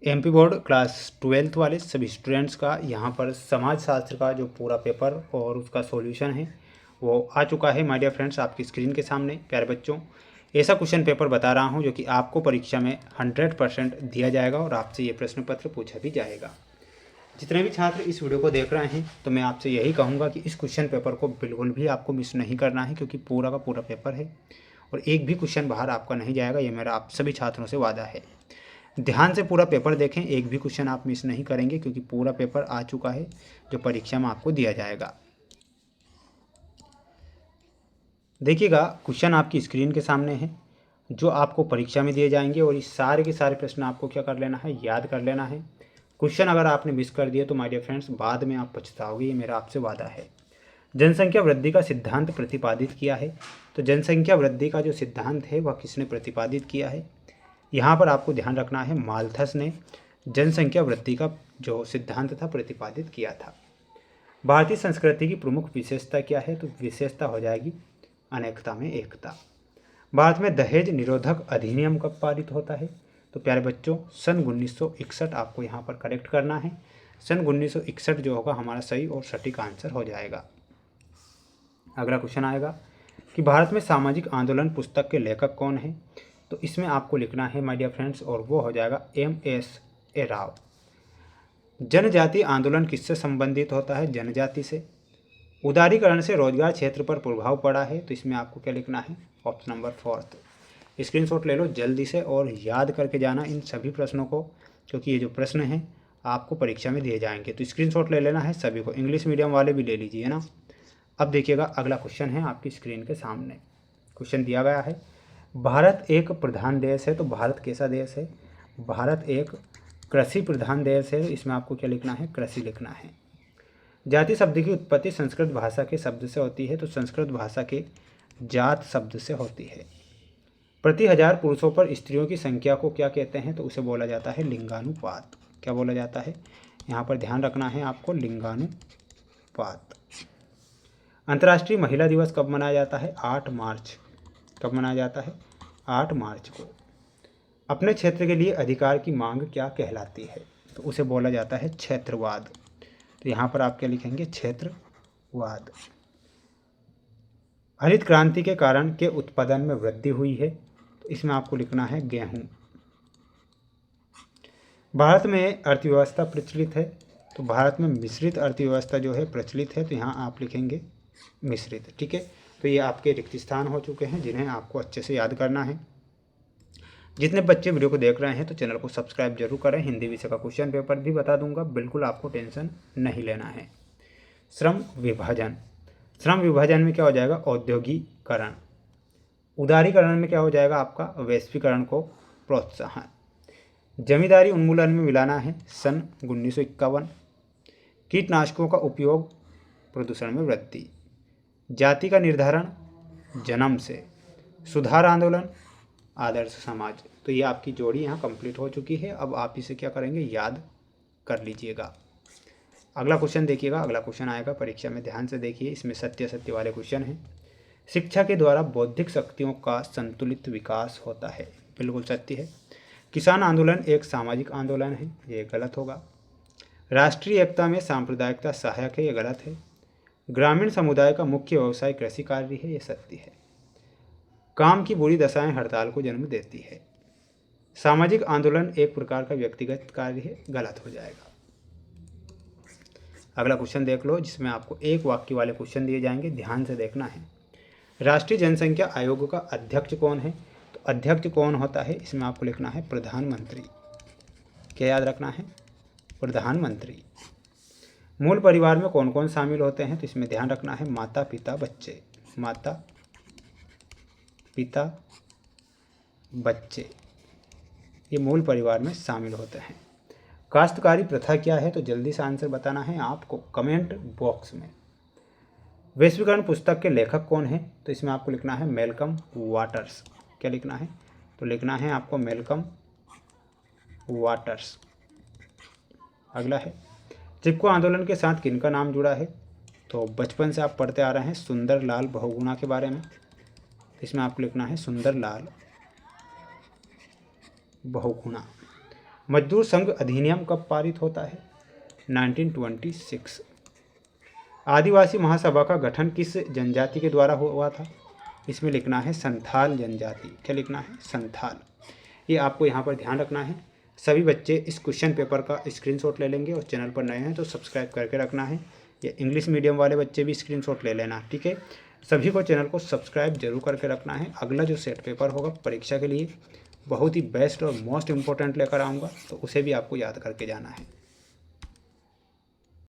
MP board class 12th वाले सभी students का यहाँ पर समाजशास्त्र का जो पूरा पेपर और उसका सॉल्यूशन है वो आ चुका है। माय डियर फ्रेंड्स, आपकी स्क्रीन के सामने प्यारे बच्चों ऐसा क्वेश्चन पेपर बता रहा हूँ जो कि आपको परीक्षा में 100% दिया जाएगा और आपसे ये प्रश्न पत्र पूछा भी जाएगा। जितने भी छात्र इस वीडियो को देख रहे हैं तो मैं आपसे यही कहूँगा कि इस क्वेश्चन पेपर को बिल्कुल भी आपको मिस नहीं करना है, क्योंकि पूरा का पूरा पेपर है और एक भी क्वेश्चन बाहर आपका नहीं जाएगा। ये मेरा आप सभी छात्रों से वादा है। ध्यान से पूरा पेपर देखें, एक भी क्वेश्चन आप मिस नहीं करेंगे, क्योंकि पूरा पेपर आ चुका है जो परीक्षा में आपको दिया जाएगा। देखिएगा, क्वेश्चन आपकी स्क्रीन के सामने है जो आपको परीक्षा में दिए जाएंगे और इस सारे के सारे प्रश्न आपको क्या कर लेना है, याद कर लेना है। क्वेश्चन अगर आपने मिस कर दिए तो माय डियर फ्रेंड्स बाद में आप पछताओगे, ये मेरा आपसे वादा है। जनसंख्या वृद्धि का सिद्धांत प्रतिपादित किया है, तो जनसंख्या वृद्धि का जो सिद्धांत है वह किसने प्रतिपादित किया है? यहाँ पर आपको ध्यान रखना है, माल्थस ने जनसंख्या वृद्धि का जो सिद्धांत था प्रतिपादित किया था। भारतीय संस्कृति की प्रमुख विशेषता क्या है? तो विशेषता हो जाएगी अनेकता में एकता। भारत में दहेज निरोधक अधिनियम कब पारित होता है? तो प्यारे बच्चों सन 1961 आपको यहाँ पर करेक्ट करना है। सन 1961 जो होगा हमारा सही और सटीक आंसर हो जाएगा। अगला क्वेश्चन आएगा कि भारत में सामाजिक आंदोलन पुस्तक के लेखक कौन है? तो इसमें आपको लिखना है माय डियर फ्रेंड्स, और वो हो जाएगा M.S. राव। जनजाति आंदोलन किससे संबंधित होता है? जनजाति से। उदारीकरण से रोजगार क्षेत्र पर प्रभाव पड़ा है, तो इसमें आपको क्या लिखना है? Option number 4। स्क्रीनशॉट ले लो जल्दी से और याद करके जाना इन सभी प्रश्नों को, क्योंकि ये जो प्रश्न हैं आपको परीक्षा में दिए जाएंगे। तो स्क्रीनशॉट ले लेना है सभी को, इंग्लिश मीडियम वाले भी ले लीजिए ना। अब देखिएगा, अगला क्वेश्चन है आपकी स्क्रीन के सामने। क्वेश्चन दिया गया है, भारत एक प्रधान देश है, तो भारत कैसा देश है? भारत एक कृषि प्रधान देश है, इसमें आपको क्या लिखना है? कृषि लिखना है। जाति शब्द की उत्पत्ति संस्कृत भाषा के शब्द से होती है, तो संस्कृत भाषा के जात शब्द से होती है। प्रति 1000 पुरुषों पर स्त्रियों की संख्या को क्या कहते हैं? तो उसे बोला जाता है लिंगानुपात। क्या बोला जाता है? यहाँ पर ध्यान रखना है आपको, लिंगानुपात। अंतर्राष्ट्रीय महिला दिवस कब मनाया जाता है? 8 मार्च। कब मनाया जाता है? 8 मार्च को। अपने क्षेत्र के लिए अधिकार की मांग क्या कहलाती है? तो उसे बोला जाता है क्षेत्रवाद। तो यहाँ पर आप क्या लिखेंगे? क्षेत्रवाद। हरित क्रांति के कारण के उत्पादन में वृद्धि हुई है, तो इसमें आपको लिखना है गेहूं। भारत में अर्थव्यवस्था प्रचलित है, तो भारत में मिश्रित अर्थव्यवस्था जो है प्रचलित है, तो यहाँ आप लिखेंगे मिश्रित। ठीक है, तो ये आपके रिक्त स्थान हो चुके हैं जिन्हें आपको अच्छे से याद करना है। जितने बच्चे वीडियो को देख रहे हैं तो चैनल को सब्सक्राइब जरूर करें। हिंदी विषय का क्वेश्चन पेपर भी बता दूंगा, बिल्कुल आपको टेंशन नहीं लेना है। श्रम विभाजन। श्रम विभाजन में क्या हो जाएगा? औद्योगिकरण। उदारीकरण में क्या हो जाएगा आपका? वैश्वीकरण को प्रोत्साहन। जमींदारी उन्मूलन में मिलाना है सन 1951। कीटनाशकों का उपयोग प्रदूषण में वृद्धि। जाति का निर्धारण जन्म से। सुधार आंदोलन आदर्श समाज। तो ये आपकी जोड़ी यहाँ कंप्लीट हो चुकी है। अब आप इसे क्या करेंगे? याद कर लीजिएगा। अगला क्वेश्चन देखिएगा, अगला क्वेश्चन आएगा परीक्षा में, ध्यान से देखिए। इसमें सत्य सत्य वाले क्वेश्चन हैं। शिक्षा के द्वारा बौद्धिक शक्तियों का संतुलित विकास होता है। बिल्कुल सत्य है। किसान आंदोलन एक सामाजिक आंदोलन है, ये गलत होगा। राष्ट्रीय एकता में सांप्रदायिकता सहायक है, ये गलत है। ग्रामीण समुदाय का मुख्य व्यवसाय कृषि कार्य है, ये सत्य है। काम की बुरी दशाएं हड़ताल को जन्म देती है। सामाजिक आंदोलन एक प्रकार का व्यक्तिगत कार्य है, गलत हो जाएगा। अगला क्वेश्चन देख लो, जिसमें आपको एक वाक्य वाले क्वेश्चन दिए जाएंगे, ध्यान से देखना है। राष्ट्रीय जनसंख्या आयोग का अध्यक्ष कौन है? तो अध्यक्ष कौन होता है? इसमें आपको लिखना है प्रधानमंत्री। क्या याद रखना है? प्रधानमंत्री। मूल परिवार में कौन कौन शामिल होते हैं? तो इसमें ध्यान रखना है माता पिता बच्चे। माता पिता बच्चे, ये मूल परिवार में शामिल होते हैं। काश्तकारी प्रथा क्या है? तो जल्दी से आंसर बताना है आपको कमेंट बॉक्स में। वैश्वीकरण पुस्तक के लेखक कौन है? तो इसमें आपको लिखना है मैल्कम वाटर्स। क्या लिखना है? तो लिखना है आपको मैल्कम वाटर्स। अगला है, चिपको आंदोलन के साथ किनका नाम जुड़ा है? तो बचपन से आप पढ़ते आ रहे हैं सुंदर लाल बहुगुणा के बारे में, इसमें आपको लिखना है सुंदर लाल बहुगुणा। मजदूर संघ अधिनियम कब पारित होता है? 1926। आदिवासी महासभा का गठन किस जनजाति के द्वारा हुआ था? इसमें लिखना है संथाल जनजाति। क्या लिखना है? संथाल। ये आपको यहाँ पर ध्यान रखना है। सभी बच्चे इस क्वेश्चन पेपर का स्क्रीनशॉट ले लेंगे और चैनल पर नए हैं तो सब्सक्राइब करके रखना है। या इंग्लिश मीडियम वाले बच्चे भी स्क्रीनशॉट ले लेना, ठीक है। सभी को चैनल को सब्सक्राइब जरूर करके रखना है। अगला जो सेट पेपर होगा परीक्षा के लिए बहुत ही बेस्ट और मोस्ट इम्पोर्टेंट लेकर आऊँगा, तो उसे भी आपको याद करके जाना है।